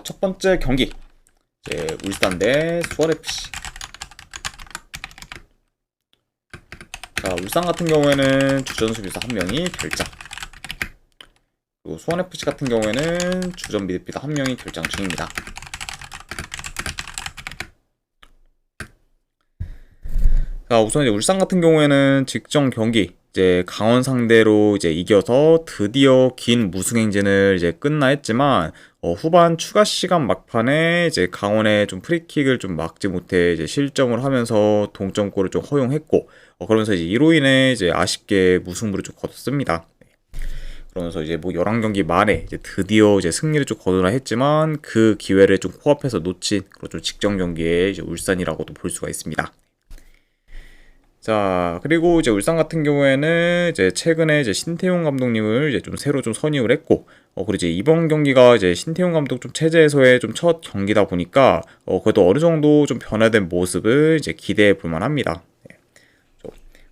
자, 첫 번째 경기 이제 울산 대 수원FC. 자, 울산 같은 경우에는 주전 수비수 한 명이 결장, 그리고 수원FC 같은 경우에는 주전 미드필더 한 명이 결장 중입니다. 자, 우선 이제 울산 같은 경우에는 직전 경기 이제 강원 상대로 이제 이겨서 드디어 긴 무승 행진을 이제 끝나 했지만, 후반 추가 시간 막판에 이제 강원의 좀 프리킥을 좀 막지 못해 이제 실점을 하면서 동점골을 좀 허용했고, 그러면서 이제 이로 인해 이제 아쉽게 무승부를 좀 거뒀습니다. 그러면서 이제 뭐 11경기 만에 이제 드디어 이제 승리를 좀 거두라 했지만, 그 기회를 좀 코앞에서 놓친 그런 좀 직전 경기에 이제 울산이라고도 볼 수가 있습니다. 자, 그리고 이제 울산 같은 경우에는 이제 최근에 이제 신태용 감독님을 이제 좀 새로 좀 선임을 했고, 그리고 이제 이번 경기가 이제 신태용 감독 좀 체제에서의 좀 첫 경기다 보니까, 그래도 어느 정도 좀 변화된 모습을 이제 기대해 볼 만합니다. 네.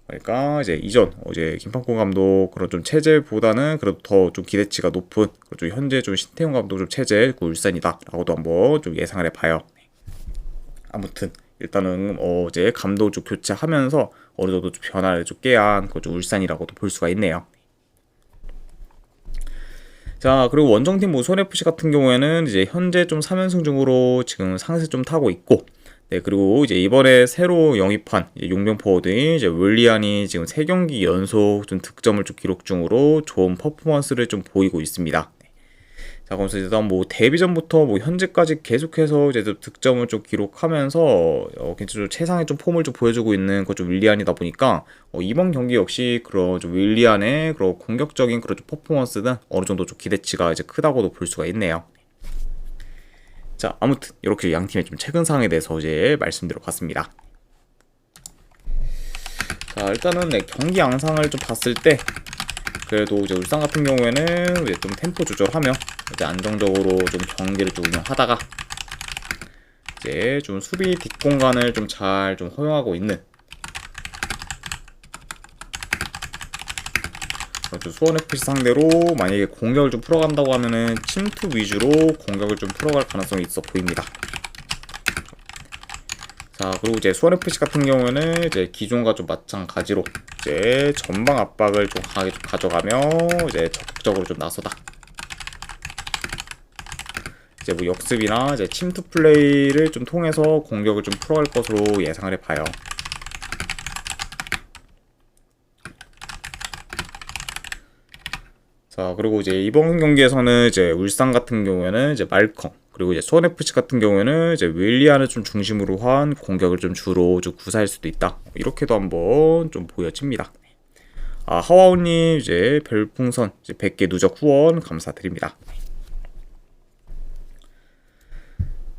그러니까 이제 이전 이제 김판곤 감독 그런 좀 체제보다는 그래도 더 좀 기대치가 높은 좀 현재 좀 신태용 감독 좀 체제 그 울산이다라고도 한번 좀 예상을 해봐요. 아무튼 일단은 어제 감독 좀 교체하면서 어느 정도 좀 변화를 좀 깨한 그 좀 울산이라고도 볼 수가 있네요. 자, 그리고 원정팀 뭐 수원FC 같은 경우에는 이제 현재 좀 3연승 중으로 지금 상세 좀 타고 있고, 네, 그리고 이제 이번에 새로 영입한 용병 포워드인 이제 윌리안이 지금 3경기 연속 좀 득점을 좀 기록 중으로 좋은 퍼포먼스를 좀 보이고 있습니다. 자, 그래서 일단 뭐 데뷔전부터 뭐 현재까지 계속해서 이제 득점을 좀 기록하면서 괜찮죠, 최상의 좀 폼을 좀 보여주고 있는 그 좀 윌리안이다 보니까 이번 경기 역시 그런 좀 윌리안의 그런 공격적인 그런 좀 퍼포먼스는 어느 정도 좀 기대치가 이제 크다고도 볼 수가 있네요. 자, 아무튼 이렇게 양 팀의 좀 최근 상황에 대해서 이제 말씀드려봤습니다. 자, 일단은 네, 경기 양상을 좀 봤을 때 그래도 이제 울산 같은 경우에는 이제 좀 템포 조절하며 이제 안정적으로 좀 경기를 좀 운영하다가 이제 좀 수비 뒷공간을 좀 잘 좀 허용하고 있는 수원FC 상대로 만약에 공격을 좀 풀어간다고 하면은 침투 위주로 공격을 좀 풀어갈 가능성이 있어 보입니다. 자, 그리고 이제 수원FC 같은 경우에는 이제 기존과 좀 마찬가지로 이제 전방 압박을 좀 강하게 좀 가져가며 이제 적극적으로 좀 나서다 이제 뭐 역습이나 이제 침투 플레이를 좀 통해서 공격을 좀 풀어갈 것으로 예상을 해봐요. 자, 그리고 이제 이번 경기에서는 이제 울산 같은 경우에는 이제 말컹, 그리고 이제 수원FC 같은 경우에는 이제 윌리안을 좀 중심으로 한 공격을 좀 주로 좀 구사할 수도 있다, 이렇게도 한번 좀 보여집니다. 하와우님 이제 별풍선 이제 100개 누적 후원 감사드립니다.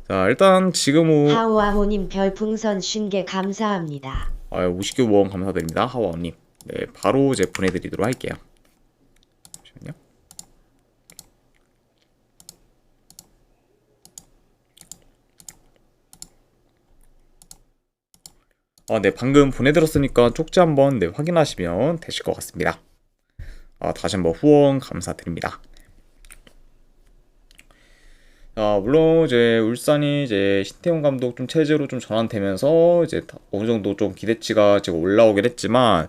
자, 일단 지금 하와호님 별풍선 50개 감사합니다. 50개 후원 감사드립니다. 하와우님. 네, 바로 이제 보내드리도록 할게요. 잠시만요. 네, 방금 보내드렸으니까 쪽지 한번 네, 확인하시면 되실 것 같습니다. 다시 한번 후원 감사드립니다. 물론 이제 울산이 이제 신태용 감독 좀 체제로 좀 전환되면서 이제 어느 정도 좀 기대치가 지금 올라오긴 했지만,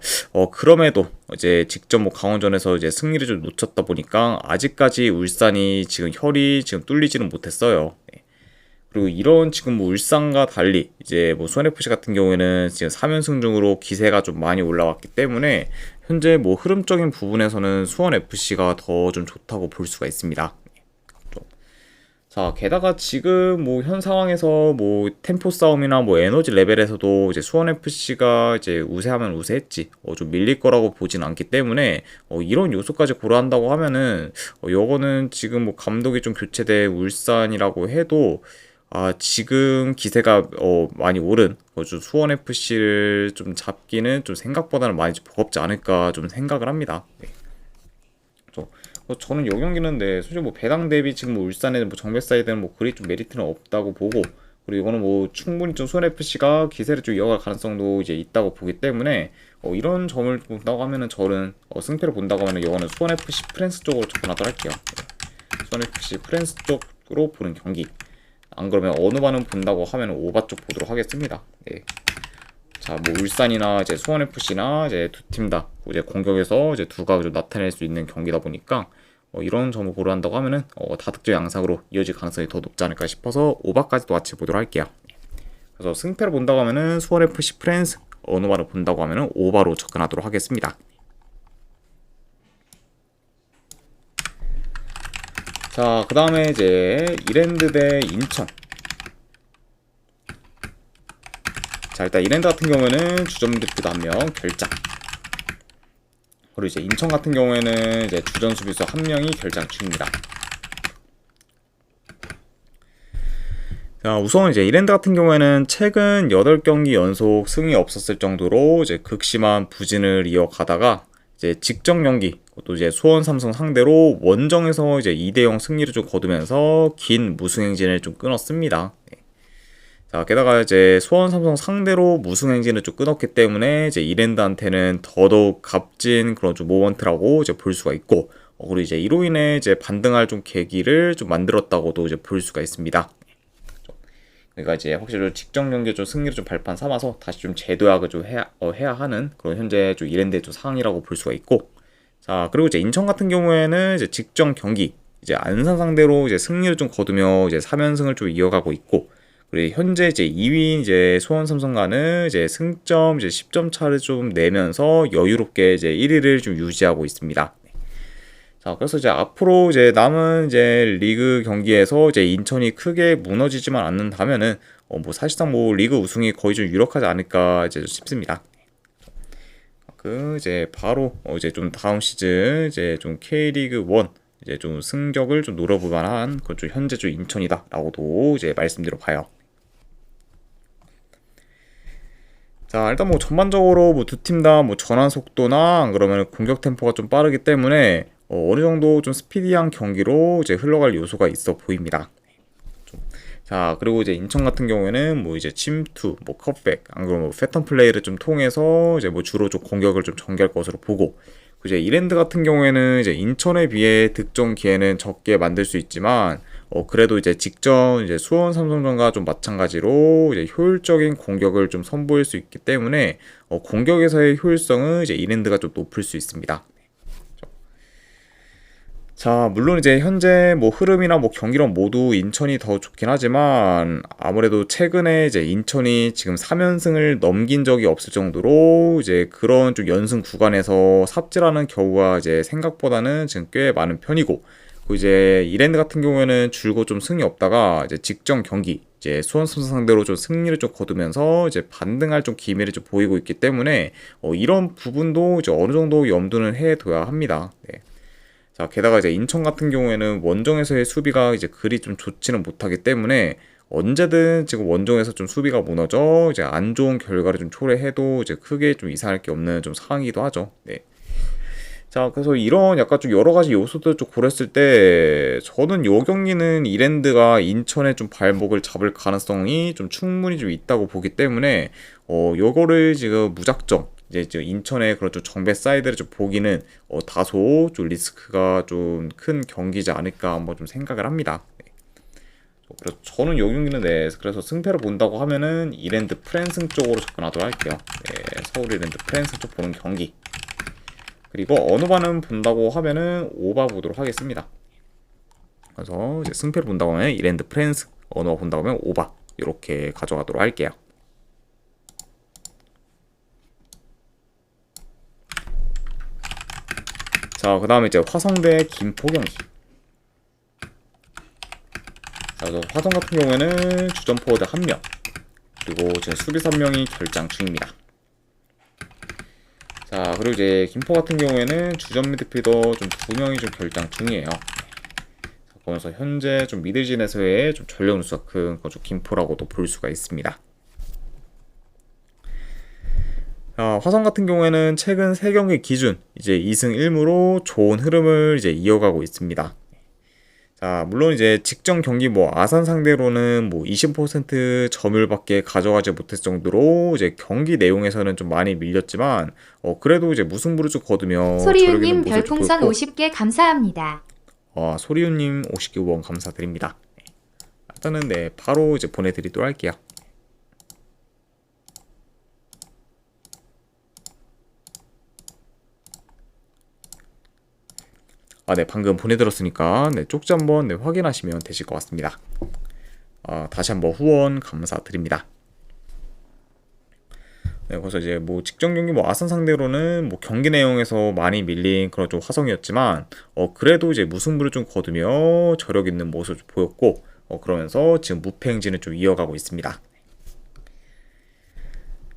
그럼에도 이제 직접 뭐 강원전에서 이제 승리를 좀 놓쳤다 보니까 아직까지 울산이 지금 혈이 지금 뚫리지는 못했어요. 네. 그리고 이런 지금 뭐 울산과 달리 이제 뭐 수원FC 같은 경우에는 지금 3연승 중으로 기세가 좀 많이 올라왔기 때문에 현재 뭐 흐름적인 부분에서는 수원FC가 더 좀 좋다고 볼 수가 있습니다. 자, 게다가 지금 뭐 현 상황에서 뭐 템포 싸움이나 뭐 에너지 레벨에서도 이제 수원FC가 이제 우세하면 우세했지 좀 밀릴 거라고 보진 않기 때문에 이런 요소까지 고려한다고 하면은 요거는 지금 뭐 감독이 좀 교체돼 울산이라고 해도 지금 기세가 많이 오른 수원FC를 좀 잡기는 좀 생각보다는 많이 좀 버겁지 않을까 좀 생각을 합니다. 네. 저는 이 경기는 솔직히 뭐 배당 대비 지금 뭐 울산의 뭐 정배 사이드는 뭐 그리 좀 메리트는 없다고 보고, 그리고 이거는 뭐 충분히 좀 수원FC가 기세를 좀 이어갈 가능성도 이제 있다고 보기 때문에 이런 점을 본다고 하면은 저는 승패를 본다고 하면은 이거는 수원FC 프랜스 쪽으로 접근하도록 할게요. 수원FC 프랜스 쪽 쪽으로 보는 경기. 안 그러면 어느 반은 본다고 하면 오바 쪽 보도록 하겠습니다. 네. 자, 뭐 울산이나 이제 수원 FC나 이제 두 팀 다 이제 공격에서 이제 두각을 좀 나타낼 수 있는 경기다 보니까 이런 점을 고려한다고 하면은 다득점 양상으로 이어질 가능성이 더 높지 않을까 싶어서 오바까지도 같이 보도록 할게요. 그래서 승패를 본다고 하면은 수원 FC 프랜스 어느 바를 본다고 하면은 오바로 접근하도록 하겠습니다. 자, 그 다음에 이제 이랜드 대 인천. 자, 일단 이랜드 같은 경우에는 주전 미드필더 1명 결장. 그리고 이제 인천 같은 경우에는 이제 주전 수비수 1명이 결장 중입니다. 자, 우선 이제 이랜드 같은 경우에는 최근 8경기 연속 승이 없었을 정도로 이제 극심한 부진을 이어가다가 이제 직전 경기 또 이제 수원 삼성 상대로 원정에서 이제 2대0 승리를 좀 거두면서 긴 무승 행진을 좀 끊었습니다. 자, 게다가 이제 수원 삼성 상대로 무승 행진을 좀 끊었기 때문에 이제 이랜드한테는 더더욱 값진 그런 좀 모먼트라고 이제 볼 수가 있고, 그리고 이제 이로 인해 이제 반등할 좀 계기를 좀 만들었다고도 이제 볼 수가 있습니다. 그러니까 이제 확실히 좀 직전 경기에 좀 승리를 좀 발판 삼아서 다시 좀 재도약을 좀 해야 하는 그런 현재 좀 이랜드의 좀 상황이라고 볼 수가 있고, 자, 그리고 이제 인천 같은 경우에는 이제 직전 경기 이제 안산 상대로 이제 승리를 좀 거두며 이제 3연승을 좀 이어가고 있고, 그리고 현재 이제 2위인 이제 수원 삼성과는 이제 승점 이제 10점 차를 좀 내면서 여유롭게 이제 1위를 좀 유지하고 있습니다. 자, 그래서 이제 앞으로 이제 남은 이제 리그 경기에서 이제 인천이 크게 무너지지만 않는다면은 뭐 사실상 뭐 리그 우승이 거의 좀 유력하지 않을까 이제 싶습니다. 그 이제 바로 이제 좀 다음 시즌 이제 좀 K리그 1 이제 좀 승격을 좀 노려볼 만한 그런 좀 현재 좀 인천이다라고도 이제 말씀드려 봐요. 자, 일단 뭐 전반적으로 뭐 두 팀 다 뭐 전환 속도나 안 그러면 공격 템포가 좀 빠르기 때문에 어느 정도 좀 스피디한 경기로 이제 흘러갈 요소가 있어 보입니다. 자, 그리고 이제 인천 같은 경우에는 뭐 이제 침투, 뭐 컷백, 안 그러면 뭐 패턴 플레이를 좀 통해서 이제 뭐 주로 좀 공격을 좀 전개할 것으로 보고, 이제 이랜드 같은 경우에는 이제 인천에 비해 득점 기회는 적게 만들 수 있지만 그래도 이제 직전 이제 수원 삼성전과 좀 마찬가지로 이제 효율적인 공격을 좀 선보일 수 있기 때문에 공격에서의 효율성은 이제 이랜드가 좀 높을 수 있습니다. 자, 물론 이제 현재 뭐 흐름이나 뭐 경기력 모두 인천이 더 좋긴 하지만 아무래도 최근에 이제 인천이 지금 3연승을 넘긴 적이 없을 정도로 이제 그런 좀 연승 구간에서 삽질하는 경우가 이제 생각보다는 지금 꽤 많은 편이고, 그리고 이제 이랜드 같은 경우에는 줄곧 좀 승이 없다가 이제 직전 경기 이제 수원 삼성 상대로 좀 승리를 좀 거두면서 이제 반등할 좀 기미를 좀 보이고 있기 때문에 이런 부분도 이제 어느 정도 염두는 해둬야 합니다. 네. 자, 게다가 이제 인천 같은 경우에는 원정에서의 수비가 이제 그리 좀 좋지는 못하기 때문에 언제든 지금 원정에서 좀 수비가 무너져 이제 안 좋은 결과를 좀 초래해도 이제 크게 좀 이상할 게 없는 좀 상황이기도 하죠. 네. 자, 그래서 이런 약간 좀 여러 가지 요소들 좀 고렸을 때 저는 요 경기는 이랜드가 인천에 좀 발목을 잡을 가능성이 좀 충분히 좀 있다고 보기 때문에 요거를 지금 무작정 이제 지금 인천의 그런 좀 정배 사이드를 좀 보기는 다소 좀 리스크가 좀 큰 경기지 않을까 한번 좀 생각을 합니다. 네. 그래서 저는 요 경기는 네, 그래서 승패를 본다고 하면은 이랜드 프랜승 쪽으로 접근하도록 할게요. 네, 서울 이랜드 프랜승 쪽 보는 경기. 그리고 어느 반은 본다고 하면은 오바 보도록 하겠습니다. 그래서 이제 승패를 본다고 하면 이랜드 프랜스, 어느 반 본다고 하면 오바 이렇게 가져가도록 할게요. 자, 그 다음에 이제 화성 대 김포 경기. 자, 그래서 화성 같은 경우에는 주전 포워드 1명, 그리고 지금 수비수 1명이 결장 중입니다. 자, 그리고 이제 김포 같은 경우에는 주전 미드필더 좀 2명이 좀 결장 중이에요. 자, 그러면서 현재 좀 미드진에서의 좀 전력 누수가 큰 좀 김포라고도 볼 수가 있습니다. 자, 화성 같은 경우에는 최근 3경기 기준 이제 2승 1무로 좋은 흐름을 이제 이어가고 있습니다. 자, 물론 이제 직전 경기 뭐 아산 상대로는 뭐 20% 점유율밖에 가져가지 못했을 정도로 이제 경기 내용에서는 좀 많이 밀렸지만 그래도 이제 무승부를 좀 거두며 소리우님 별풍선 50개 감사합니다. 소리우님 50개 후원 감사드립니다. 일단은 네, 바로 이제 보내드리도록 할게요. 네, 방금 보내드렸으니까 네, 쪽지 한번 네, 확인하시면 되실 것 같습니다. 다시 한번 후원 감사드립니다. 네, 그래서 이제 뭐 직전 경기 뭐 아산 상대로는 뭐 경기 내용에서 많이 밀린 그런 좀 화성이었지만 그래도 이제 무승부를 좀 거두며 저력 있는 모습을 보였고 그러면서 지금 무패 행진을 좀 이어가고 있습니다.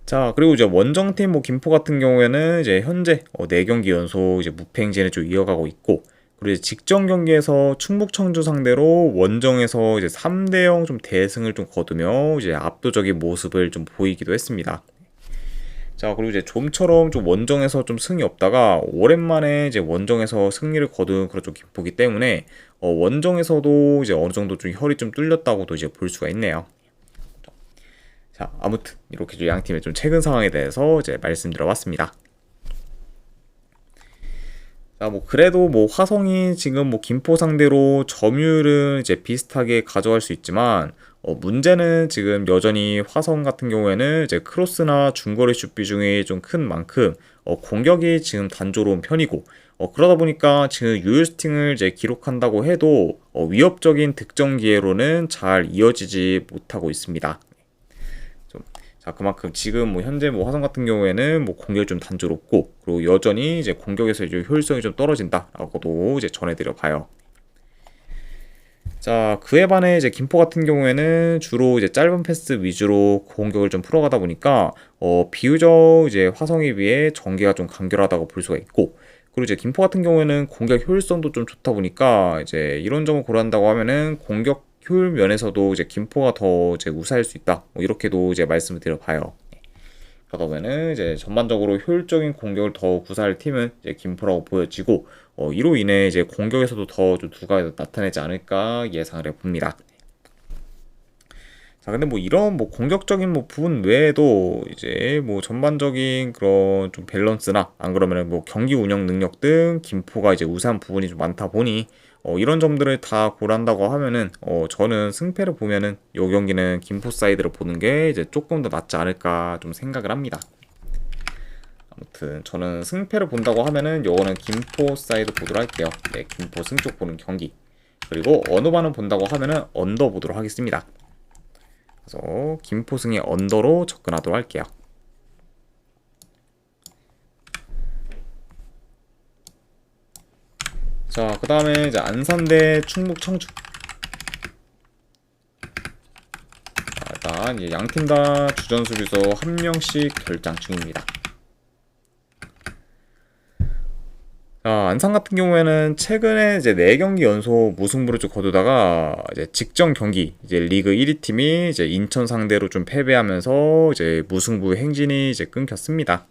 자, 그리고 이제 원정팀 뭐 김포 같은 경우에는 이제 현재 4경기 연속 이제 무패 행진을 좀 이어가고 있고, 그리고 이제 직전 경기에서 충북 청주 상대로 원정에서 이제 3대0 좀 대승을 좀 거두며 이제 압도적인 모습을 좀 보이기도 했습니다. 자, 그리고 이제 좀처럼 좀 원정에서 좀 승이 없다가 오랜만에 이제 원정에서 승리를 거둔 그런 좀 김포기 때문에 원정에서도 이제 어느 정도 좀 혈이 좀 뚫렸다고도 이제 볼 수가 있네요. 자, 아무튼 이렇게 좀 양 팀의 좀 최근 상황에 대해서 이제 말씀드려봤습니다. 자, 뭐 그래도 뭐 화성이 지금 뭐 김포 상대로 점유율은 이제 비슷하게 가져갈 수 있지만 문제는 지금 여전히 화성 같은 경우에는 이제 크로스나 중거리 슛 비중이 좀 큰 만큼 공격이 지금 단조로운 편이고 그러다 보니까 지금 유효스팅을 이제 기록한다고 해도 위협적인 득점 기회로는 잘 이어지지 못하고 있습니다. 자, 그만큼 지금 뭐 현재 뭐 화성 같은 경우에는 뭐 공격이 좀 단조롭고 그리고 여전히 이제 공격에서 이제 효율성이 좀 떨어진다라고도 이제 전해드려 봐요. 자, 그에 반해 이제 김포 같은 경우에는 주로 이제 짧은 패스 위주로 공격을 좀 풀어가다 보니까 비교적 이제 화성에 비해 전개가 좀 간결하다고 볼 수가 있고, 그리고 이제 김포 같은 경우에는 공격 효율성도 좀 좋다 보니까 이제 이런 점을 고려한다고 하면은 공격 효율 면에서도 이제 김포가 더 이제 우세할 수 있다. 뭐 이렇게도 이제 말씀을 드려봐요. 그러다 보면은 이제 전반적으로 효율적인 공격을 더 구사할 팀은 이제 김포라고 보여지고 이로 인해 이제 공격에서도 더 좀 두각이 나타내지 않을까 예상을 해봅니다. 자, 근데 뭐 이런 뭐 공격적인 뭐 부분 외에도 이제 뭐 전반적인 그런 좀 밸런스나 안 그러면은 뭐 경기 운영 능력 등 김포가 이제 우세한 부분이 좀 많다 보니 이런 점들을 다 고려한다고 하면은 저는 승패를 보면은 요 경기는 김포 사이드를 보는 게 이제 조금 더 낫지 않을까 좀 생각을 합니다. 아무튼 저는 승패를 본다고 하면은 요거는 김포 사이드 보도록 할게요. 네, 김포 승쪽 보는 경기. 그리고 언어반을 본다고 하면은 언더 보도록 하겠습니다. 그래서 김포 승의 언더로 접근하도록 할게요. 자, 그 다음에 이제 안산대 충북 청주. 자, 일단 이제 양팀 다 주전 수비수 한 명씩 결장 중입니다. 자, 안산 같은 경우에는 최근에 이제 4경기 연속 무승부를 좀 거두다가 이제 직전 경기 이제 리그 1위 팀이 이제 인천 상대로 좀 패배하면서 이제 무승부 행진이 이제 끊겼습니다.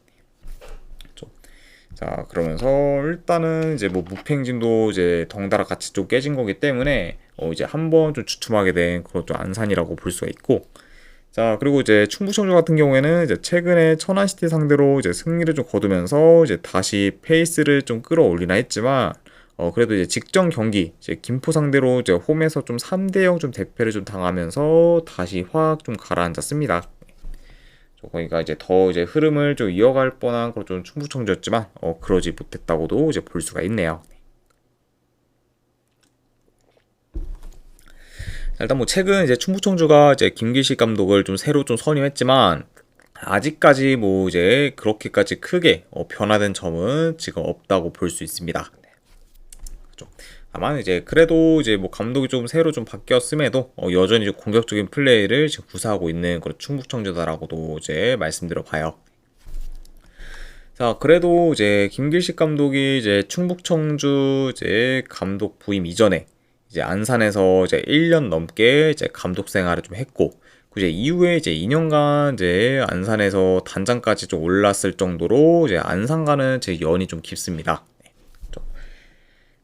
자, 그러면서 일단은 이제 뭐 무패 행진도 이제 덩달아 같이 좀 깨진 거기 때문에 이제 한번 좀 주춤하게 된 그런 좀 안산이라고 볼 수가 있고, 자, 그리고 이제 충북 청주 같은 경우에는 이제 최근에 천안시티 상대로 이제 승리를 좀 거두면서 이제 다시 페이스를 좀 끌어올리나 했지만 그래도 이제 직전 경기 이제 김포 상대로 이제 홈에서 좀 3대0 좀 대패를 좀 당하면서 다시 확 좀 가라앉았습니다. 그러니까 이제 더 이제 흐름을 좀 이어갈 뻔한 그런 좀 충북 청주였지만 그러지 못했다고도 이제 볼 수가 있네요. 일단 뭐 최근 이제 충북 청주가 이제 김기식 감독을 좀 새로 좀 선임했지만 아직까지 뭐 이제 그렇게까지 크게 변화된 점은 지금 없다고 볼 수 있습니다. 그렇죠. 다만 이제 그래도 이제 뭐 감독이 좀 새로 좀 바뀌었음에도 여전히 공격적인 플레이를 지금 구사하고 있는 그런 충북 청주다라고도 이제 말씀드려 봐요. 자, 그래도 이제 김길식 감독이 이제 충북 청주 이제 감독 부임 이전에 이제 안산에서 이제 1년 넘게 이제 감독 생활을 좀 했고, 이제 이후에 이제 2년간 이제 안산에서 단장까지 좀 올랐을 정도로 이제 안산과는 제 연이 좀 깊습니다.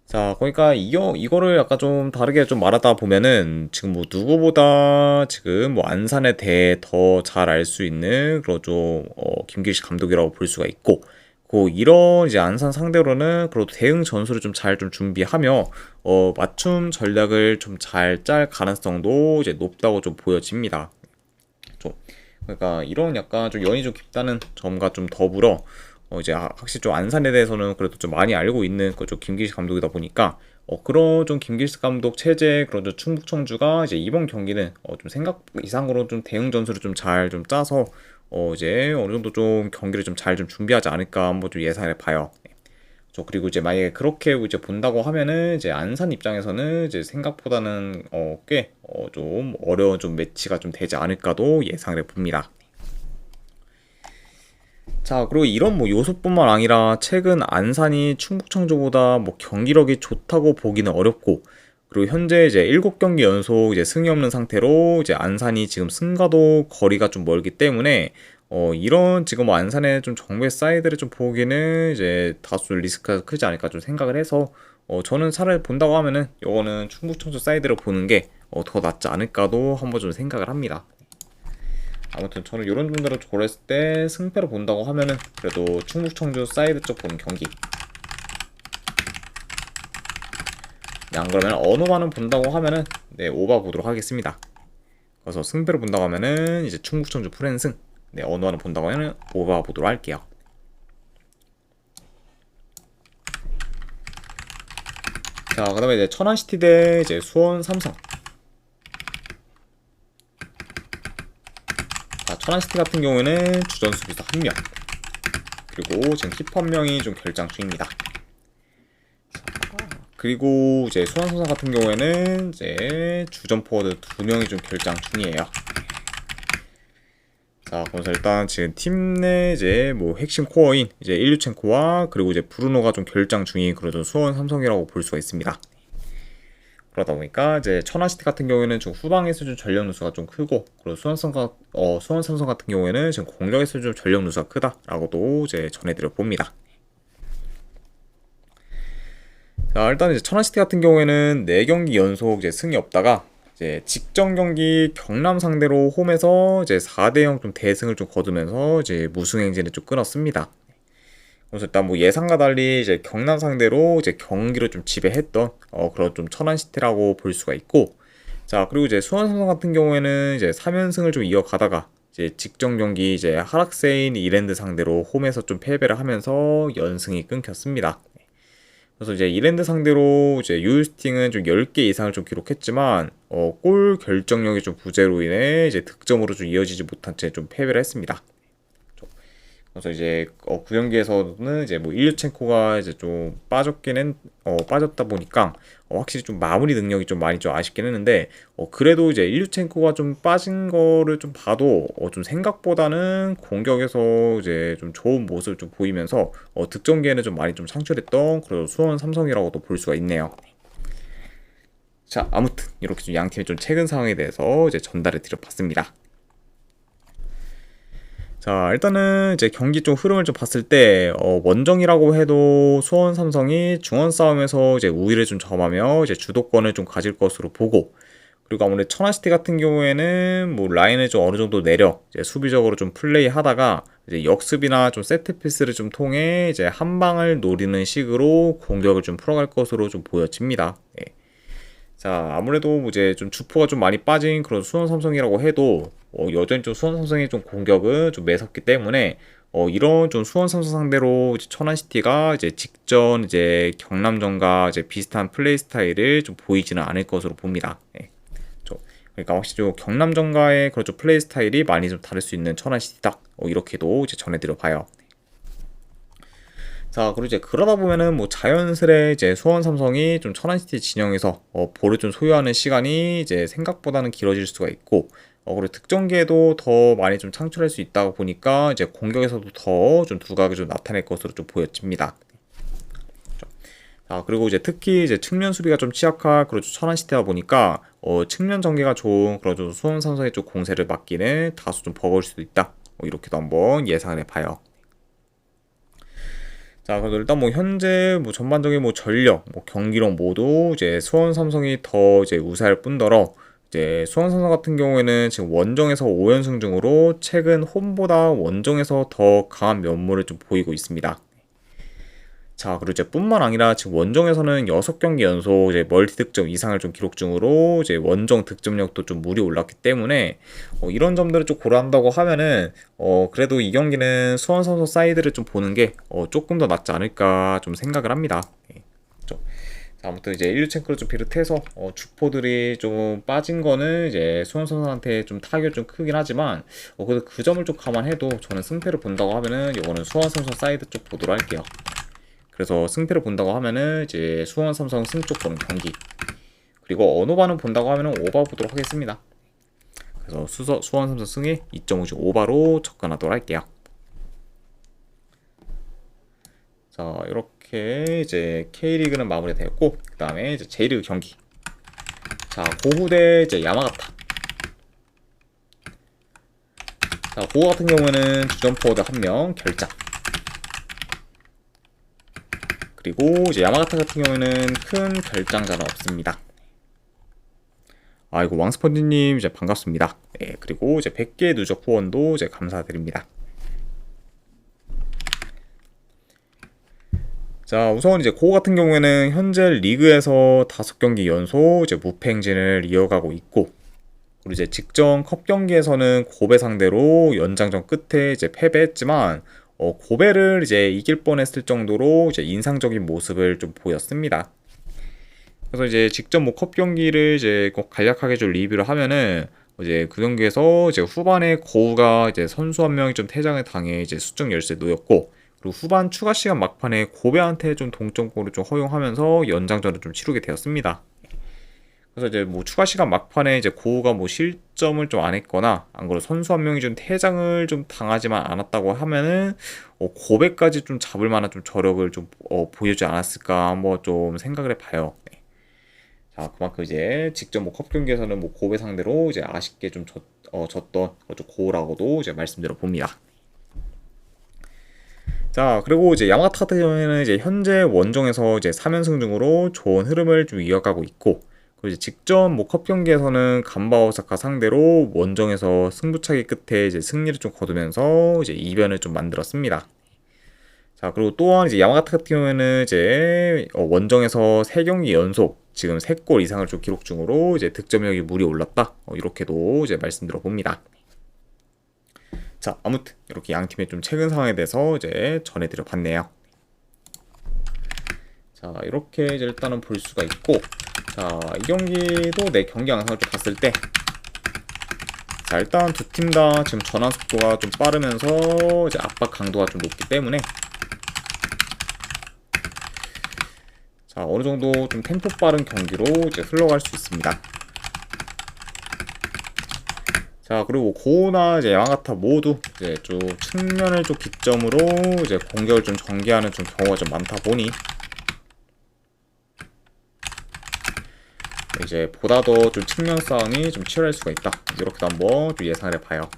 자, 그러니까 이거를 약간 좀 다르게 좀 말하다 보면은 지금 뭐 누구보다 지금 뭐 안산에 대해 더 잘 알 수 있는 그런 좀 김길식 감독이라고 볼 수가 있고, 이런 이제 안산 상대로는 그래도 대응 전술을 좀 잘 좀 준비하며 맞춤 전략을 좀 잘 짤 가능성도 이제 높다고 좀 보여집니다. 좀 그러니까 이런 약간 좀 연이 좀 깊다는 점과 좀 더불어 이제 확실히 좀 안산에 대해서는 그래도 좀 많이 알고 있는 그 좀 김길식 감독이다 보니까 그런 좀 김길식 감독 체제 그런 좀 충북 청주가 이제 이번 경기는 좀 생각 이상으로 좀 대응 전술을 좀 잘 좀 짜서 이제 어느 정도 좀 경기를 좀 잘 좀 준비하지 않을까 한번 좀 예상해 봐요. 그리고 이제 만약에 그렇게 이제 본다고 하면은 이제 안산 입장에서는 이제 생각보다는 꽤 좀 어려운 좀 매치가 좀 되지 않을까도 예상을 해 봅니다. 자, 그리고 이런 뭐 요소뿐만 아니라 최근 안산이 충북 청주보다 뭐 경기력이 좋다고 보기는 어렵고, 그리고 현재 이제 7경기 연속 이제 승이 없는 상태로 이제 안산이 지금 승과도 거리가 좀 멀기 때문에 이런 지금 뭐 안산의 좀 정배 사이드를 좀 보기는 이제 다소 리스크가 크지 않을까 좀 생각을 해서 저는 차라리 본다고 하면은 요거는 충북 청주 사이드를 보는 게 더 낫지 않을까도 한번 좀 생각을 합니다. 아무튼 저는 이런 분들을 고렸을 때 승패를 본다고 하면은 그래도 충북 청주 사이드 쪽 보는 경기. 안 그러면 언어만은 본다고 하면은 네, 오바 보도록 하겠습니다. 그래서 승패를 본다고 하면은 이제 충북 청주 풀앤승. 네, 언어만은 본다고 하면은 오바 보도록 할게요. 자, 그다음에 이제 천안시티 대 이제 수원 삼성. 자, 천안시티 같은 경우에는 주전 수비수 1명. 그리고 지금 힙 1명이 좀 결장 중입니다. 그리고 이제 수원 삼성 같은 경우에는 이제 주전 포워드 2명이 좀 결장 중이에요. 자, 그래서 일단 지금 팀 내 이제 뭐 핵심 코어인 이제 일류첸코와 그리고 이제 브루노가 좀 결장 중인 그런 수원 삼성이라고 볼 수가 있습니다. 그러다 보니까 이제 천안시티 같은 경우에는 좀 후방에서 좀 전력 누수가 좀 크고, 그리고 수원 삼성 같은 경우에는 지금 공격에서 좀 전력 누수가 크다라고도 이제 전해드려 봅니다. 자, 일단 이제 천안시티 같은 경우에는 4경기 연속 이제 승이 없다가 이제 직전 경기 경남 상대로 홈에서 이제 4대0 좀 대승을 좀 거두면서 이제 무승 행진을 좀 끊었습니다. 그래서 일단 뭐 예상과 달리 이제 경남 상대로 이제 경기를 좀 지배했던 그런 좀 천안시티라고 볼 수가 있고, 자, 그리고 이제 수원 삼성 같은 경우에는 이제 3연승을 좀 이어가다가 이제 직전 경기 이제 하락세인 이랜드 상대로 홈에서 좀 패배를 하면서 연승이 끊겼습니다. 그래서 이제 이랜드 상대로 이제 유스팅은 좀 10개 이상을 좀 기록했지만 골 결정력이 좀 부재로 인해 이제 득점으로 좀 이어지지 못한 채 좀 패배를 했습니다. 그래서 이제 9경기에서는 이제 뭐 일류첸코가 이제 좀 빠졌다 보니까 확실히 좀 마무리 능력이 좀 많이 좀 아쉽긴 했는데 그래도 이제 일류첸코가 좀 빠진 거를 좀 봐도 좀 생각보다는 공격에서 이제 좀 좋은 모습을 좀 보이면서 득점 기회는 좀 많이 좀 창출했던 그런 수원 삼성이라고도 볼 수가 있네요. 자, 아무튼 이렇게 좀 양 팀의 좀 최근 상황에 대해서 이제 전달해 드려봤습니다. 자, 일단은 이제 경기 좀 흐름을 좀 봤을 때 원정이라고 해도 수원 삼성이 중원 싸움에서 이제 우위를 좀 점하며 이제 주도권을 좀 가질 것으로 보고, 그리고 아무래도 천안시티 같은 경우에는 뭐 라인을 좀 어느 정도 내려 이제 수비적으로 좀 플레이하다가 이제 역습이나 좀 세트 피스를 좀 통해 이제 한 방을 노리는 식으로 공격을 좀 풀어갈 것으로 좀 보여집니다. 예. 자, 아무래도 이제 좀 주포가 좀 많이 빠진 그런 수원 삼성이라고 해도 여전히 좀 수원 삼성의 좀 공격은 좀 매섭기 때문에 이런 좀 수원 삼성 상대로 이제 천안시티가 이제 직전 이제 경남전과 이제 비슷한 플레이 스타일을 좀 보이지는 않을 것으로 봅니다. 예. 그러니까 확실히 좀 경남전과의 그런 좀 플레이 스타일이 많이 좀 다를 수 있는 천안시티다. 이렇게도 이제 전해드려 봐요. 자, 그리고 이제 그러다 보면은 뭐 자연스레 이제 수원 삼성이 좀 천안시티 진영에서 볼을 좀 소유하는 시간이 이제 생각보다는 길어질 수가 있고, 그리고 득점기에도 더 많이 좀 창출할 수 있다고 보니까 이제 공격에서도 더 좀 두각을 좀 나타낼 것으로 좀 보여집니다. 자, 그리고 이제 특히 이제 측면 수비가 좀 취약할 그런 천안시티다 보니까 측면 전개가 좋은 그런 좀 수원 삼성의 좀 공세를 막기는 다소 좀 버거울 수도 있다. 이렇게도 한번 예상을 해봐요. 자, 그래서 일단 뭐 현재 뭐 전반적인 뭐 전력, 뭐 경기력 모두 이제 수원 삼성이 더 이제 우세할 뿐더러 이제 수원 삼성 같은 경우에는 지금 원정에서 5연승 중으로 최근 홈보다 원정에서 더 강한 면모를 좀 보이고 있습니다. 자, 그리고 이제 뿐만 아니라 지금 원정에서는 6경기 연속 이제 멀티 득점 이상을 좀 기록 중으로 이제 원정 득점력도 좀 물이 올랐기 때문에 이런 점들을 좀 고려한다고 하면은 그래도 이 경기는 수원 선수 사이드를 좀 보는 게 조금 더 낫지 않을까 좀 생각을 합니다. 예, 그렇죠. 자, 아무튼 이제 일류첸코를 좀 비롯해서 주포들이 좀 빠진 거는 이제 수원 선수한테 좀 타격이 좀 크긴 하지만 그래도 그 점을 좀 감안해도 저는 승패를 본다고 하면은 이거는 수원 선수 사이드 쪽 보도록 할게요. 그래서 승패를 본다고 하면은 이제 수원 삼성 승 쪽 보는 경기, 그리고 언오바는 본다고 하면은 오바 보도록 하겠습니다. 그래서 수원 삼성 승에 2.5주 오바로 접근하도록 할게요. 자, 이렇게 이제 K리그는 마무리되었고, 그 다음에 이제 J리그 경기. 자, 고후 대 이제 야마가타. 자, 고후 같은 경우에는 주전 포워드 1명 결장. 그리고 이제 야마가타 같은 경우에는 큰 결장자는 없습니다. 아이고, 왕스펀지님 이제 반갑습니다. 네, 그리고 이제 100개 누적 후원도 이제 감사드립니다. 자, 우선 이제 고 같은 경우에는 현재 리그에서 5경기 연속 이제 무패 행진을 이어가고 있고, 그리고 이제 직전 컵 경기에서는 고베 상대로 연장전 끝에 이제 패배했지만 고베를 이제 이길 뻔했을 정도로 이제 인상적인 모습을 좀 보였습니다. 그래서 이제 직접 뭐 컵 경기를 이제 꼭 간략하게 좀 리뷰를 하면은 이제 그 경기에서 이제 후반에 고우가 이제 선수 한 명이 좀 퇴장을 당해 이제 수적 열세에 놓였고, 그리고 후반 추가 시간 막판에 고베한테 좀 동점골을 좀 허용하면서 연장전을 좀 치르게 되었습니다. 그래서 이제 뭐 추가 시간 막판에 이제 고우가 뭐 실점을 좀 안 했거나 안 그래도 선수 한 명이 좀 퇴장을 좀 당하지만 않았다고 하면은 고베까지 좀 잡을 만한 좀 저력을 좀 보여주지 않았을까 한번 좀 생각을 해봐요. 네. 자, 그만큼 이제 직접 뭐 컵 경기에서는 뭐 고베 상대로 이제 아쉽게 좀 졌던 좀 고우라고도 이제 말씀드려 봅니다. 자, 그리고 이제 야마가타 같은 경우에는 이제 현재 원정에서 이제 3연승 중으로 좋은 흐름을 좀 이어가고 있고, 그리고 이제 직전 뭐 컵 경기에서는 간바 오사카 상대로 원정에서 승부차기 끝에 이제 승리를 좀 거두면서 이제 이변을 좀 만들었습니다. 자, 그리고 또한 이제 야마가타 같은 경우에는 이제 원정에서 3경기 연속 지금 3골 이상을 좀 기록 중으로 이제 득점력이 물이 올랐다. 이렇게도 이제 말씀드려 봅니다. 자, 아무튼 이렇게 양 팀의 좀 최근 상황에 대해서 이제 전해드려 봤네요. 자, 이렇게 이제 일단은 볼 수가 있고, 자, 이 경기도 내 경기 양상을 좀 봤을 때, 자, 일단 두 팀 다 지금 전환 속도가 좀 빠르면서 이제 압박 강도가 좀 높기 때문에, 자, 어느 정도 좀 템포 빠른 경기로 이제 흘러갈 수 있습니다. 자, 그리고 고우나 이제 야마가타 모두 이제 좀 측면을 좀 기점으로 이제 공격을 좀 전개하는 좀 경우가 좀 많다 보니 이제 보다 더 좀 측면 싸움이 좀 치열할 수가 있다. 이렇게도 한번 좀 예상을 해봐요.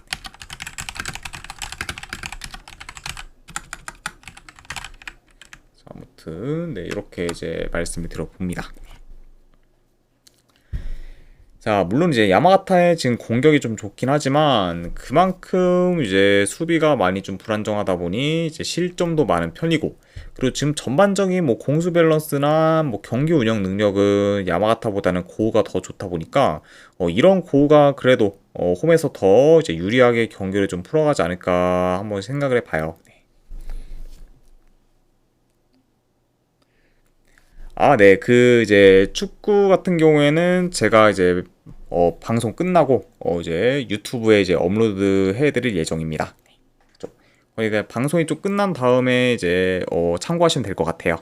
자, 아무튼 네, 이렇게 이제 말씀을 드려봅니다. 자, 물론 이제 야마가타의 지금 공격이 좀 좋긴 하지만 그만큼 이제 수비가 많이 좀 불안정하다 보니 이제 실점도 많은 편이고, 그리고 지금 전반적인 뭐 공수 밸런스나 뭐 경기 운영 능력은 야마가타보다는 고우가 더 좋다 보니까 이런 고우가 그래도 홈에서 더 이제 유리하게 경기를 좀 풀어가지 않을까 한번 생각을 해봐요. 아, 네. 그 이제 축구 같은 경우에는 제가 이제 방송 끝나고 이제 유튜브에 이제 업로드 해드릴 예정입니다. 그러니까 방송이 좀 끝난 다음에 이제 참고하시면 될 것 같아요.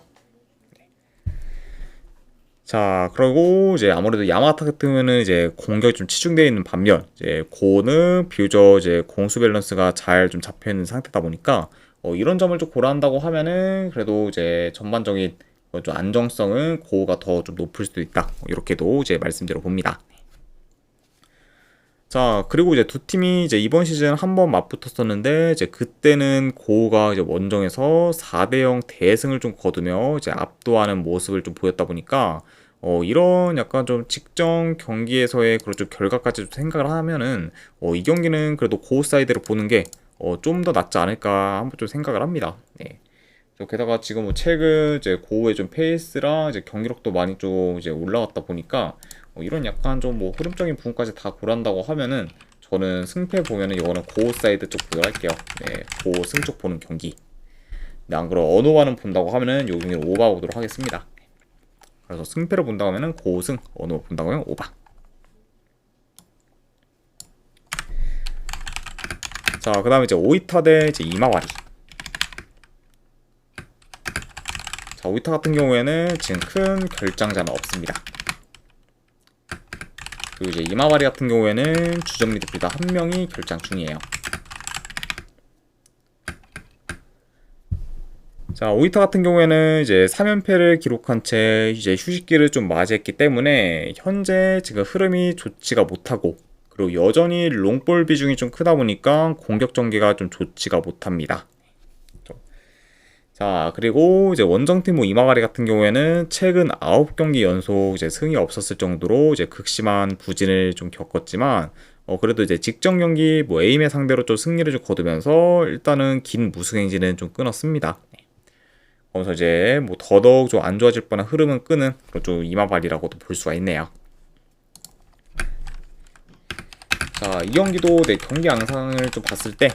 자, 그리고 이제 아무래도 야마타 같은 경우는 이제 공격이 좀 치중되어 있는 반면 이제 고는 비교적 이제 공수 밸런스가 잘 좀 잡혀 있는 상태다 보니까 이런 점을 좀 고려한다고 하면은 그래도 이제 전반적인 좀 안정성은 고가 더 좀 높을 수도 있다. 이렇게도 이제 말씀드려 봅니다. 자, 그리고 이제 두 팀이 이제 이번 시즌 한 번 맞붙었었는데 이제 그때는 고우가 이제 원정에서 4대0 대승을 좀 거두며 이제 압도하는 모습을 좀 보였다 보니까 이런 약간 좀 직전 경기에서의 그런 좀 결과까지 좀 생각을 하면은 이 경기는 그래도 고우 사이드를 보는 게 좀 더 낫지 않을까 한번 좀 생각을 합니다. 네. 또 게다가 지금 뭐 최근 이제 고우의 좀 페이스랑 이제 경기력도 많이 좀 이제 올라갔다 보니까 이런 약간 좀 뭐 흐름적인 부분까지 다 고려한다고 하면은 저는 승패 보면은 이거는 고우 사이드 쪽 보도할게요. 네, 고우 승 쪽 보는 경기. 네, 안 그럼 언어와는 본다고 하면은 요 경기를 오바 보도록 하겠습니다. 그래서 승패를 본다고 하면은 고우 승, 언어 본다고 하면 오바. 자, 그 다음에 이제 오이타 대 이제 이마와리. 자, 오이타 같은 경우에는 지금 큰 결장자는 없습니다. 그리고 이제 이마와리 같은 경우에는 주전 미드필더 한 명이 결장 중이에요. 자, 오이타 같은 경우에는 이제 3연패를 기록한 채 이제 휴식기를 좀 맞이했기 때문에 현재 지금 흐름이 좋지가 못하고, 그리고 여전히 롱볼 비중이 좀 크다 보니까 공격 전개가 좀 좋지가 못합니다. 자, 그리고 이제 원정팀 뭐 이마가리 같은 경우에는 최근 9경기 연속 이제 승이 없었을 정도로 이제 극심한 부진을 좀 겪었지만, 그래도 이제 직전 경기 뭐 에임의 상대로 좀 승리를 좀 거두면서 일단은 긴 무승 행진은 좀 끊었습니다. 그래서 이제 뭐 더더욱 좀 안 좋아질 뻔한 흐름은 끄는 그런 좀 이마발이라고도 볼 수가 있네요. 자, 이 경기도 내 경기 양상을 좀 봤을 때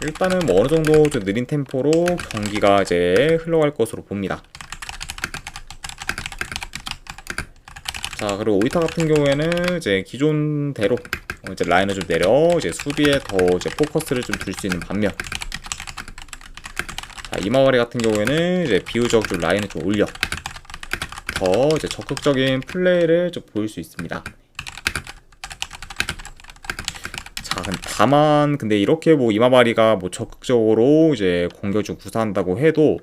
일단은 뭐 어느 정도 좀 느린 템포로 경기가 이제 흘러갈 것으로 봅니다. 자, 그리고 오이타 같은 경우에는 이제 기존대로 이제 라인을 좀 내려 이제 수비에 더 이제 포커스를 좀 둘 수 있는 반면, 자, 이마와리 같은 경우에는 이제 비유적 좀 라인을 좀 올려 더 이제 적극적인 플레이를 좀 보일 수 있습니다. 자, 다만 근데 이렇게 뭐 이마와리가 뭐 적극적으로 이제 공격을 좀 구사한다고 해도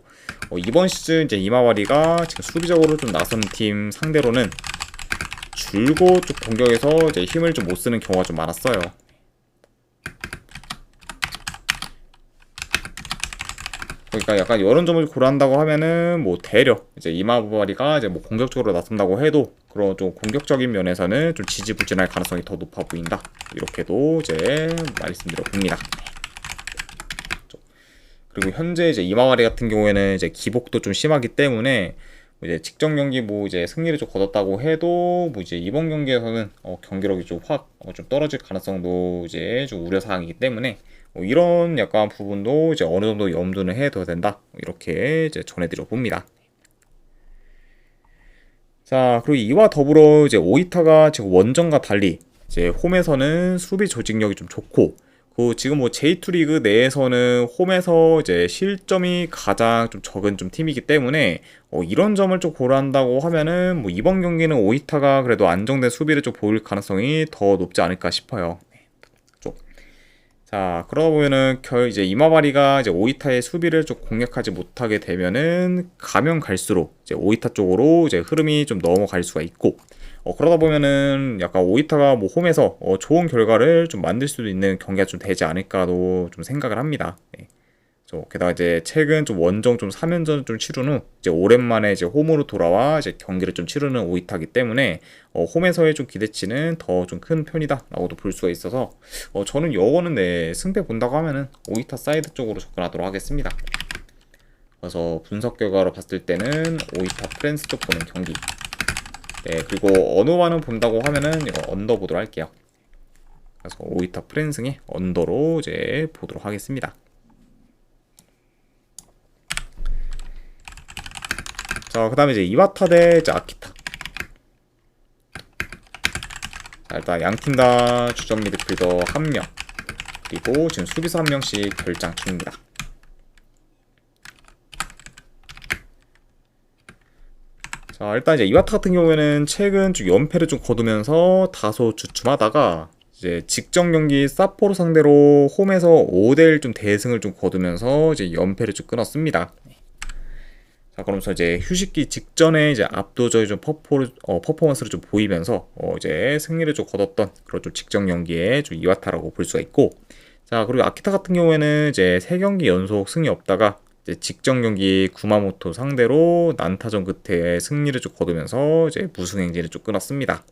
이번 시즌 이제 이마와리가 지금 수비적으로 좀 나선 팀 상대로는 줄곧 좀 공격에서 이제 힘을 좀 못 쓰는 경우가 좀 많았어요. 그러니까 약간 이런 점을 고려한다고 하면은 뭐 대략 이제 이마와리가 이제 뭐 공격적으로 나선다고 해도 그런 좀 공격적인 면에서는 좀 지지부진할 가능성이 더 높아 보인다. 이렇게도 이제 말씀드려 봅니다. 그리고 현재 이제 이마와리 같은 경우에는 이제 기복도 좀 심하기 때문에 이제 직전 경기 뭐 이제 승리를 좀 거뒀다고 해도 뭐 이제 이번 경기에서는 경기력이 좀 확 좀 떨어질 가능성도 이제 좀 우려 사항이기 때문에 이런 약간 부분도 이제 어느 정도 염두는 해둬야 된다. 이렇게 이제 전해드려 봅니다. 자, 그리고 이와 더불어 이제 오이타가 지금 원정과 달리 이제 홈에서는 수비 조직력이 좀 좋고, 그 지금 뭐 J2 리그 내에서는 홈에서 이제 실점이 가장 좀 적은 좀 팀이기 때문에 이런 점을 좀 고려한다고 하면은 뭐 이번 경기는 오이타가 그래도 안정된 수비를 좀 보일 가능성이 더 높지 않을까 싶어요. 자, 그러다 보면은 이제 이마바리가 이제 오이타의 수비를 좀 공략하지 못하게 되면은 가면 갈수록 이제 오이타 쪽으로 이제 흐름이 좀 넘어갈 수가 있고, 그러다 보면은 약간 오이타가 뭐 홈에서 좋은 결과를 좀 만들 수도 있는 경기가 좀 되지 않을까도 좀 생각을 합니다. 네. 게다가 이제 최근 좀 원정 좀 3연전 좀 치른 후 이제 오랜만에 이제 홈으로 돌아와 이제 경기를 좀 치르는 오이타기 때문에 홈에서의 좀 기대치는 더 좀 큰 편이다라고도 볼 수가 있어서 저는 요거는 네, 승패 본다고 하면은 오이타 사이드 쪽으로 접근하도록 하겠습니다. 그래서 분석 결과로 봤을 때는 오이타 프랜스 쪽 보는 경기. 네, 그리고 언어와는 본다고 하면은 이거 언더 보도록 할게요. 그래서 오이타 프랜스의 언더로 이제 보도록 하겠습니다. 자, 그 다음에 이제 이와타 대 이제 아키타. 자, 일단 양팀 다 주전 미드필더 1명, 그리고 지금 수비수 1명씩 결장 중입니다. 자, 일단 이제 이와타 같은 경우에는 최근 좀 연패를 좀 거두면서 다소 주춤하다가 이제 직전 경기 사포로 상대로 홈에서 5대1 좀 대승을 좀 거두면서 이제 연패를 좀 끊었습니다. 자, 그러면서 이제 휴식기 직전에 이제 압도적인 좀 퍼포먼스를 좀 보이면서 이제 승리를 좀 거뒀던 그런 좀 직전 경기에 좀 이와타라고 볼 수가 있고, 자, 그리고 아키타 같은 경우에는 이제 3경기 연속 승이 없다가 이제 직전 경기 구마모토 상대로 난타전 끝에 승리를 좀 거두면서 이제 무승 행진을 좀 끊었습니다.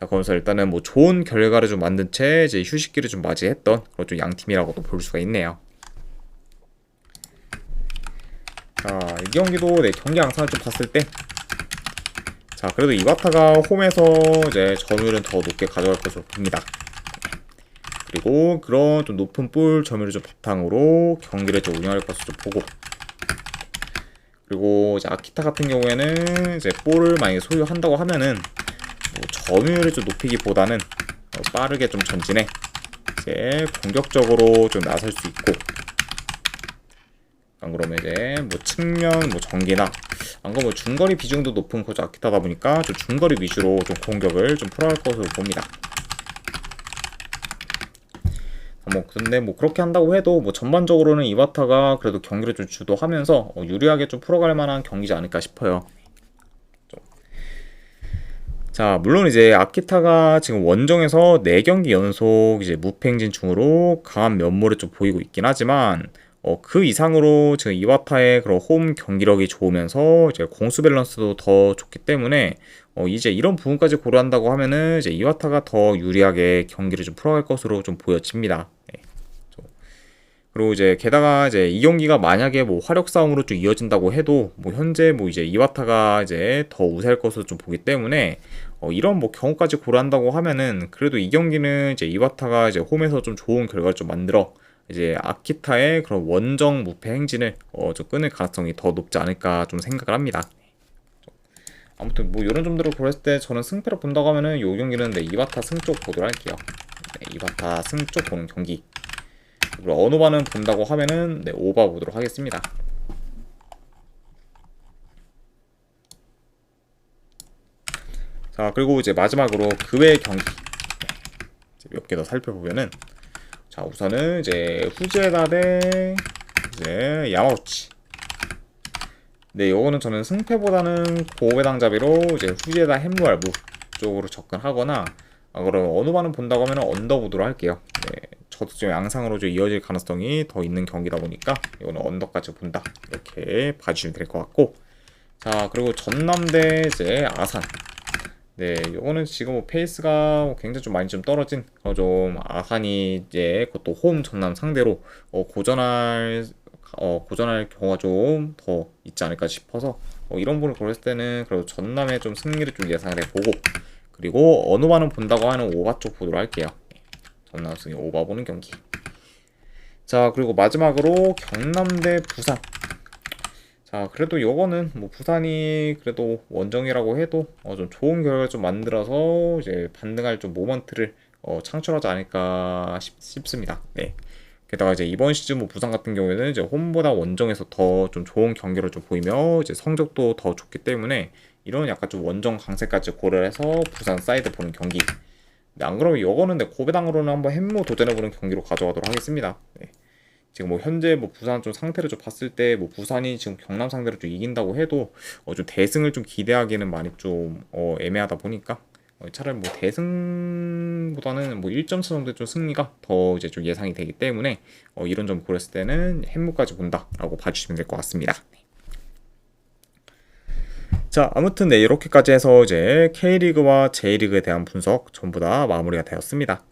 자, 그러면서 일단은 뭐 좋은 결과를 좀 만든 채 이제 휴식기를 좀 맞이했던 그런 좀 양팀이라고도 볼 수가 있네요. 자, 이 경기도 네, 경기 양상을 좀 봤을 때, 자, 그래도 이와타가 홈에서 이제 점유율은 더 높게 가져갈 것으로 봅니다. 그리고 그런 좀 높은 볼 점유율을 좀 바탕으로 경기를 좀 운영할 것으로 좀 보고, 그리고 이제 아키타 같은 경우에는 이제 볼을 만약에 소유한다고 하면은 뭐 점유율을 좀 높이기보다는 빠르게 좀 전진해 이제 공격적으로 좀 나설 수 있고, 안 그러면 이제 뭐 측면 뭐 전개나 안 그러면 뭐 중거리 비중도 높은 코저 아키타다 보니까 좀 중거리 위주로 좀 공격을 좀 풀어갈 것으로 봅니다. 뭐 근데 뭐 그렇게 한다고 해도 뭐 전반적으로는 이와타가 그래도 경기를 좀 주도하면서 유리하게 좀 풀어갈 만한 경기지 않을까 싶어요. 자, 물론 이제 아키타가 지금 원정에서 4경기 연속 이제 무패 행진 중으로 강한 면모를 좀 보이고 있긴 하지만 그 이상으로 지금 이와타의 그런 홈 경기력이 좋으면서 이제 공수 밸런스도 더 좋기 때문에 이제 이런 부분까지 고려한다고 하면은 이제 이와타가 더 유리하게 경기를 좀 풀어갈 것으로 좀 보여집니다. 네. 그리고 이제 게다가 이제 이 경기가 만약에 뭐 화력 싸움으로 좀 이어진다고 해도 뭐 현재 뭐 이제 이와타가 이제 더 우세할 것으로 좀 보기 때문에 이런 뭐 경우까지 고려한다고 하면은 그래도 이 경기는 이제 이와타가 이제 홈에서 좀 좋은 결과를 좀 만들어 이제 아키타의 그런 원정 무패 행진을 좀 끊을 가능성이 더 높지 않을까 좀 생각을 합니다. 아무튼 뭐 이런 점들을 고렸을 때 저는 승패를 본다고 하면은 이 경기는 네, 이와타 승 쪽 보도록 할게요. 네, 이와타 승 쪽 보는 경기. 그리고 언어반은 본다고 하면은 네, 오바 보도록 하겠습니다. 자, 그리고 이제 마지막으로 그 외의 경기 몇 개 더 살펴보면은, 자, 우선은 이제 후지에다 대 이제 야마우치. 네, 요거는 저는 승패보다는 고배당잡이로 이제 후지에다 햄무알부 쪽으로 접근하거나, 그럼 어느 반은 본다고 하면 언더보드로 할게요. 네, 저도 지금 양상으로 좀 이어질 가능성이 더 있는 경기다 보니까 이거는 언더까지 본다 이렇게 봐주시면 될 것 같고, 자, 그리고 전남 대 이제 아산. 네, 요거는 지금 뭐 페이스가 굉장히 좀 많이 좀 떨어진 좀 아산이 이제 그것도 홈 전남 상대로 고전할 경우가 좀 더 있지 않을까 싶어서 이런 부분을 고렸을 때는 그래도 전남의 좀 승리를 좀 예상을 해보고, 그리고 어느 반은 본다고 하는 오바 쪽 보도록 할게요. 전남 승리 오바 보는 경기. 자, 그리고 마지막으로 경남 대 부산. 자, 그래도 요거는 뭐 부산이 그래도 원정이라고 해도 좀 좋은 결과를 좀 만들어서 이제 반등할 좀 모먼트를 창출하지 않을까 싶습니다. 네. 게다가 이제 이번 시즌 뭐 부산 같은 경우에는 이제 홈보다 원정에서 더 좀 좋은 경기를 좀 보이며 이제 성적도 더 좋기 때문에 이런 약간 좀 원정 강세까지 고려해서 부산 사이드 보는 경기. 네, 안 그러면 요거는 내 고배당으로는 한번 햄무 도전해보는 경기로 가져가도록 하겠습니다. 네. 지금 뭐 현재 뭐 부산 좀 상태를 좀 봤을 때 뭐 부산이 지금 경남 상대로 좀 이긴다고 해도 좀 대승을 좀 기대하기는 많이 좀 애매하다 보니까 차라리 뭐 대승보다는 뭐 1점 차 정도의 좀 승리가 더 이제 좀 예상이 되기 때문에 이런 점 고렸을 때는 햄무까지 본다라고 봐주시면 될 것 같습니다. 자, 아무튼 네, 이렇게까지 해서 이제 K리그와 J리그에 대한 분석 전부 다 마무리가 되었습니다.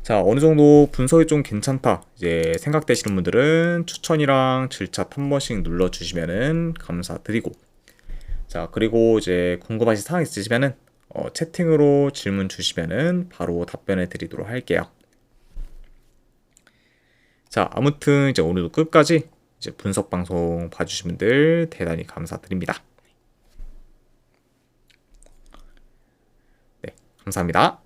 자, 어느 정도 분석이 좀 괜찮다 이제 생각되시는 분들은 추천이랑 질차 한 번씩 눌러주시면은 감사드리고, 자, 그리고 이제 궁금하신 사항 있으시면은 채팅으로 질문 주시면은 바로 답변해 드리도록 할게요. 자, 아무튼 이제 오늘도 끝까지 이제 분석 방송 봐주신 분들 대단히 감사드립니다. 네, 감사합니다.